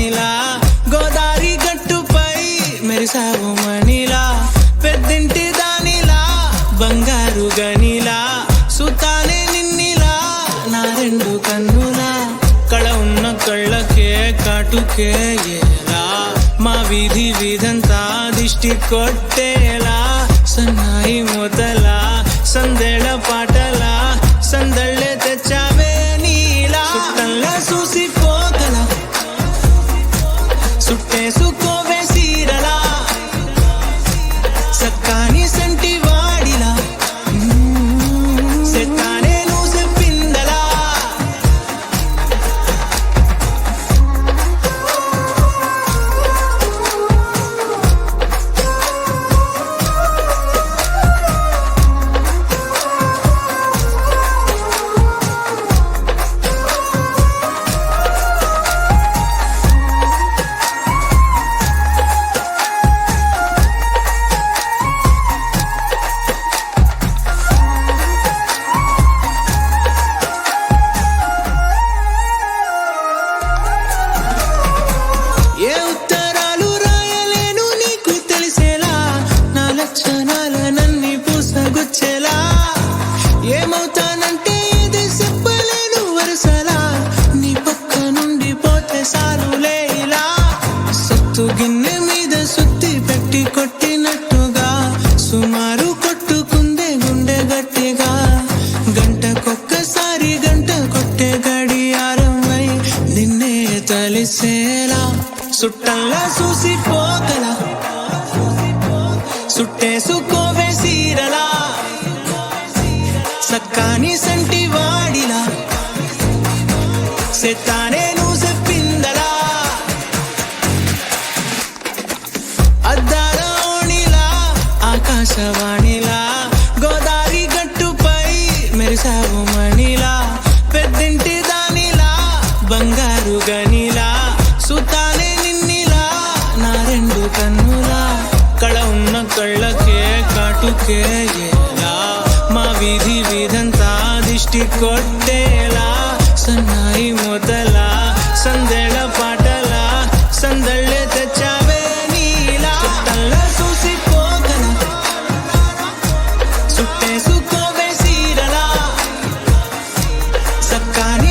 వాణిలా గోదారి గట్టుపై మెరిసావు మణిలా పెద్దింటి దానిలా బంగారు గనిలా సుతానే నిన్నిలా నా రెండు కన్నులా కళ ఉన్న కళ్ళకే కాటుకే ఎలా మా వీధి వీధంతా దిష్టి కొట్టేలా సన్నాయి మొదలా సందేళ పాటలా సందళ్ళే తెచ్చావే నీలా సుట్టల్లా చూసిపోగల సుట్టేసుకోవే సీరలా సక్కాని సంటి వాడిలా సెట్టానే నువ్వు చెప్పిందలా ఏ ఉత్తరాలు రాయలేను నీకు తెలిసేలా నా లక్షణాలనన్నీ పూసగుచ్చేలా ఏమవుతానంటే ఇది చెప్పలేను వరుసలా నీ పక్క నుండి పోతే సాలులే ఇలా సత్తు గిన్నె మీద సుత్తి పెట్టి కొట్టినట్టుగా సుమారు కొట్టుకుందే గుండె గట్టిగా గంటకొక్కసారి గంట కొట్టే గడియారమై నిన్నే తలిసేలా సుట్టల్లా చూసిపోగల సుట్టేసుకోవే సీరలా సక్కాని సంటి వాడిలా సెట్టానే నువ్వు చెప్పిందలా అద్దాల ఓణిలా ఆకాశవాణిలా గోదారి గట్టుపై మెరిసావు మణిలా పెద్దింటి దానిలా బంగారు గనిలా సుతానే నిన్నిలా నా రెండు కన్నులా కళ ఉన్న కళ్ళకే కాటుకే ఎలా మా వీధి వీధంతా దిష్టి కొట్టేలా సన్నాయి మొదలా సందేళ పాటలా సందళ్ళే తెచ్చావే నీలా సుట్టల్లా చూసిపోగల సుట్టేసుకోవే సీరలా సక్కాని